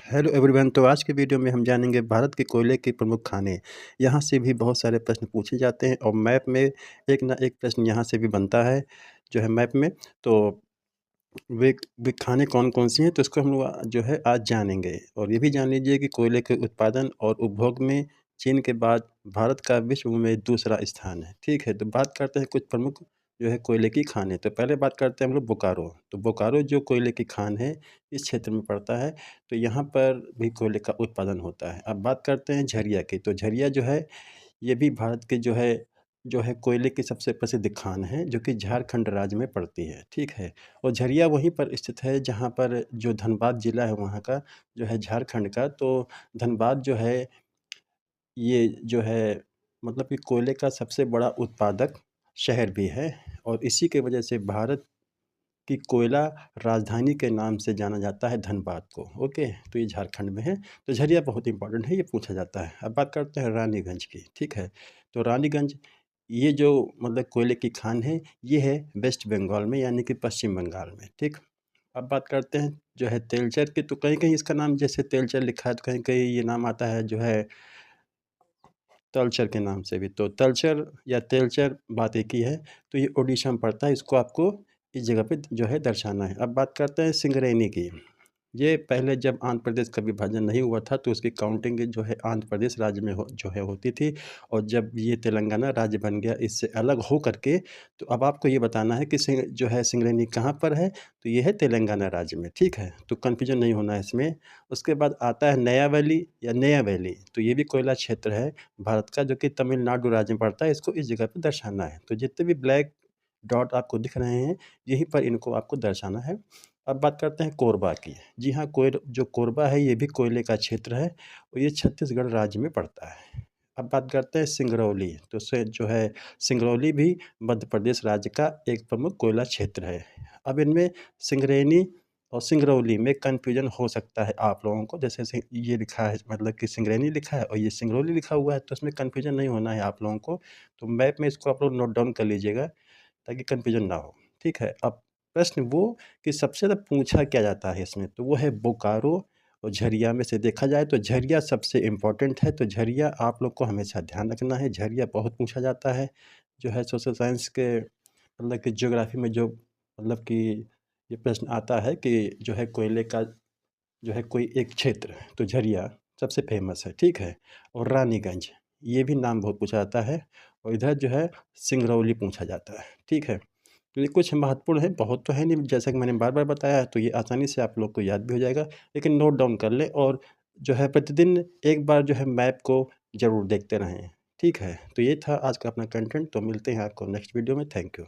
Hello everyone. तो आज के वीडियो में हम जानेंगे भारत के कोयले के प्रमुख खाने। यहाँ से भी बहुत सारे प्रश्न पूछे जाते हैं और मैप में एक ना एक प्रश्न यहाँ से भी बनता है जो है मैप में। तो वे खाने कौन-कौन से हैं, तो इसको हम लोग जो है आज जानेंगे। और ये भी जान लीजिए कि कोयले के उत्पादन और उपभोग में चीन के बाद भारत का विश्व में दूसरा स्थान है। ठीक है, तो बात करते हैं कुछ प्रमुख जो है कोयले की खान है। तो पहले बात करते हैं हम लोग बोकारो। तो बोकारो जो कोयले की खान है, इस क्षेत्र में पड़ता है। तो यहाँ पर भी कोयले का उत्पादन होता है। अब बात करते हैं झरिया की। तो झरिया जो है, ये भी भारत के जो है कोयले की सबसे प्रसिद्ध खान है, जो कि झारखंड राज्य में पड़ती है। ठीक है, और झरिया वहीं पर स्थित है जहाँ पर जो धनबाद ज़िला है वहाँ का, जो है झारखंड का। तो धनबाद जो है, ये जो है मतलब कि कोयले का सबसे बड़ा उत्पादक शहर भी है। और इसी की वजह से भारत की कोयला राजधानी के नाम से जाना जाता है धनबाद को। ओके, तो ये झारखंड में है। तो झरिया बहुत इंपॉर्टेंट है, ये पूछा जाता है। अब बात करते हैं रानीगंज की। ठीक है, तो रानीगंज ये जो मतलब कोयले की खान है, ये है वेस्ट बंगाल में, यानी कि पश्चिम बंगाल में। ठीक, अब बात करते हैं जो है तेलचर की। तो कहीं कहीं इसका नाम जैसे तेलचर लिखा है, तो कहीं कहीं ये नाम आता है जो है तलचर के नाम से भी। तो तलचर या तेलचर बात एक ही है। तो ये ओडिशा में पड़ता है, इसको आपको इस जगह पे जो है दर्शाना है। अब बात करते हैं सिंगरैनी की। ये पहले जब आंध्र प्रदेश का विभाजन नहीं हुआ था, तो उसकी काउंटिंग जो है आंध्र प्रदेश राज्य में जो है होती थी। और जब ये तेलंगाना राज्य बन गया इससे अलग हो करके, तो अब आपको ये बताना है कि जो है सिंगरैनी कहाँ पर है। तो ये है तेलंगाना राज्य में। ठीक है, तो कन्फ्यूजन नहीं होना है इसमें। उसके बाद आता है नया वैली या नया वैली। तो ये भी कोयला क्षेत्र है भारत का, जो कि तमिलनाडु राज्य में पड़ता है। इसको इस जगह पे दर्शाना है। तो जितने भी ब्लैक डॉट आपको दिख रहे हैं, यहीं पर इनको आपको दर्शाना है। अब बात करते हैं कोरबा की। जी हाँ, जो कोरबा है, ये भी कोयले का क्षेत्र है और ये छत्तीसगढ़ राज्य में पड़ता है। अब बात करते हैं सिंगरौली। तो से जो है सिंगरौली भी मध्य प्रदेश राज्य का एक प्रमुख कोयला क्षेत्र है। अब इनमें सिंगरैनी और सिंगरौली में कन्फ्यूजन हो सकता है आप लोगों को। जैसे ये लिखा है, मतलब कि सिंगरैनी लिखा है और ये सिंगरौली लिखा हुआ है, तो इसमें कन्फ्यूजन नहीं होना है आप लोगों को। तो मैप में इसको आप लोग नोट डाउन कर लीजिएगा ताकि कन्फ्यूजन ना हो। ठीक है, अब प्रश्न वो कि सबसे ज़्यादा पूछा क्या जाता है इसमें, तो वो है बोकारो और झरिया में से देखा जाए तो झरिया सबसे इम्पोर्टेंट है। तो झरिया आप लोग को हमेशा ध्यान रखना है, झरिया बहुत पूछा जाता है। जो है सोशल साइंस के मतलब कि ज्योग्राफी में जो मतलब कि ये प्रश्न आता है कि जो है कोयले का जो है कोई एक क्षेत्र, तो झरिया सबसे फेमस है। ठीक है, और रानीगंज ये भी नाम बहुत पूछा जाता है। और इधर जो है सिंगरौली पूछा जाता है। ठीक है, तो ये कुछ महत्वपूर्ण है, बहुत तो है नहीं, जैसा कि मैंने बार-बार बताया है। तो ये आसानी से आप लोग को याद भी हो जाएगा, लेकिन नोट डाउन कर लें और जो है प्रतिदिन एक बार जो है मैप को ज़रूर देखते रहें। ठीक है, तो ये था आज का अपना कंटेंट। तो मिलते हैं आपको नेक्स्ट वीडियो में। Thank you.